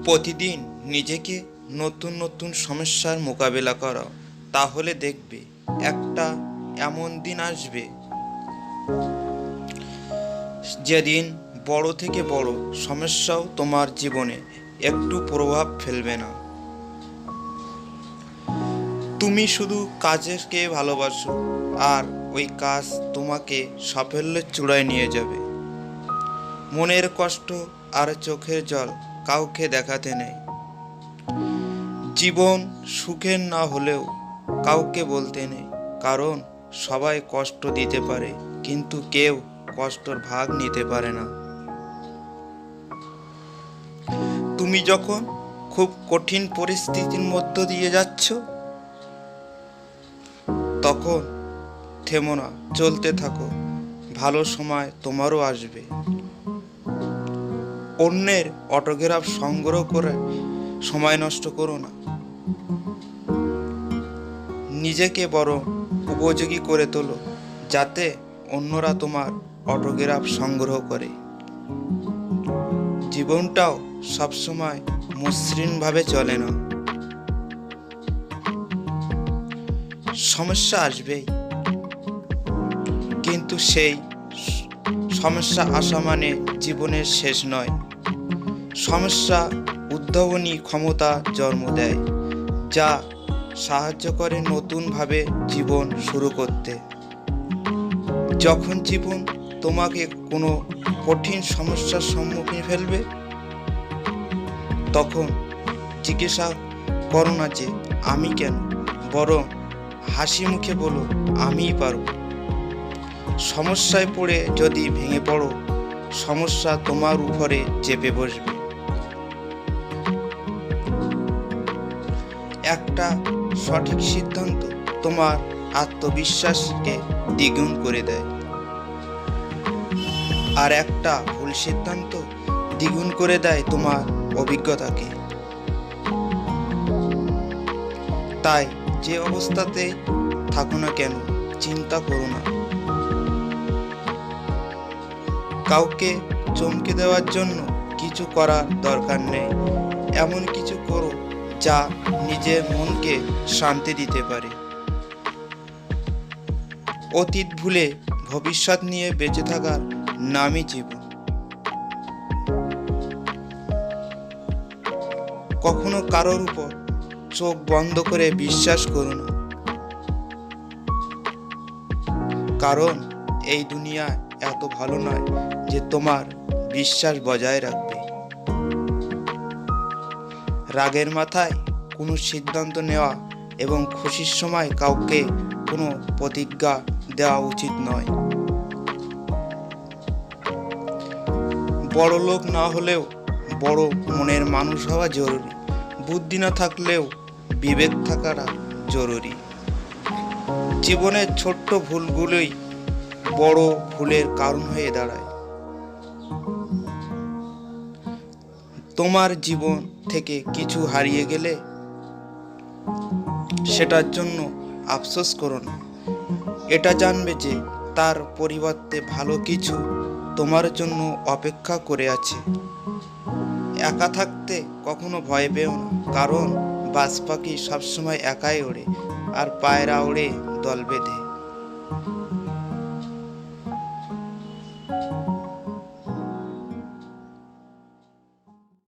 প্রতিদিন নিজেকে নতুন নতুন সমস্যার মোকাবেলা করো, তাহলে দেখবে একটা এমন দিন আসবে যেদিন বড় থেকে বড় সমস্যাও তোমার জীবনে একটু প্রভাব ফেলবে না। তুমি শুধু কাজকে ভালোবাসো, আর ওই কাজ তোমাকে সাফল্যের চূড়ায় নিয়ে যাবে। মনের কষ্ট আর চোখের জল কাউকে দেখাতে নেই। জীবন সুখের না হলেও কাউকে বলতে নেই, কারণ সবাই কষ্ট দিতে পারে, কিন্তু কেউ কষ্টর ভাগ নিতে পারে না। তুমি যখন খুব কঠিন পরিস্থিতির মধ্য দিয়ে যাচ্ছ, তখন থেমো না, চলতে থাকো। ভালো সময় তোমারও আসবে। অন্যের অটোগ্রাফ সংগ্রহ করে সময় নষ্ট করো না, নিজেকে বড় উপযোগী করে তোলো, যাতে অন্যরা তোমার অটোগ্রাফ সংগ্রহ করে। জীবনটাও সবসময় মসৃণভাবে চলে না, সমস্যা আসবেই, কিন্তু সেই সমস্যা আসা মানে জীবনের শেষ নয়। সমস্যা উদ্ভাবনী ক্ষমতা জন্ম দেয়, যা সাহায্য করে নতুনভাবে জীবন শুরু করতে। যখন জীবন তোমাকে কোনো কঠিন সমস্যার সম্মুখীন ফেলবে, তখন জিজ্ঞাসা করো না যে আমি কেন, বরং হাসি মুখে বলো আমিই পারব। সমস্যায় পড়ে যদি ভেঙে পড়ো, সমস্যা তোমার উপরে চেপে বসবে। একটা সঠিক সিদ্ধান্ত তোমার আত্মবিশ্বাসকে দ্বিগুণ করে দেয়, আর একটা ভুল সিদ্ধান্ত দ্বিগুণ করে দেয় তোমার অভিজ্ঞতাকে। তাই যে অবস্থাতে থাকো না কেন, চিন্তা করো না। কাউকে চমকে দেওয়ার জন্য কিছু করার দরকার নেই। এমন কিছু করো যা নিজের মনকে শান্তি দিতে পারে। অতীত ভুলে ভবিষ্যৎ নিয়ে বেঁচে থাকার নামই জীবন। কখনো কারোর উপর চোখ বন্ধ করে বিশ্বাস করো না, কারণ এই দুনিয়া এত ভালো নয় যে তোমার বিশ্বাস বজায় রাখবে। রাগের মাথায় কোনো সিদ্ধান্ত নেওয়া এবং খুশির সময় কাউকে কোনো প্রতিজ্ঞা দেওয়া উচিত নয়। বড় লোক না হলেও বড় মনের মানুষ হওয়া জরুরি। বুদ্ধি না থাকলেও বিবেক থাকাটা জরুরি। জীবনের ছোট্ট ভুলগুলোই বড় ভুলের কারণ হয়ে দাঁড়ায়। তোমার জীবন থেকে কিছু হারিয়ে গেলে সেটার জন্য আফসোস করো না। এটা জানবে যে তার পরিবর্তে ভালো কিছু তোমার জন্য অপেক্ষা করে আছে। একা থাকতে কখনো ভয় পেও না, কারণ বাজ পাখি সবসময় একাই ওড়ে, আর পায়রা ওড়ে দল বেঁধে।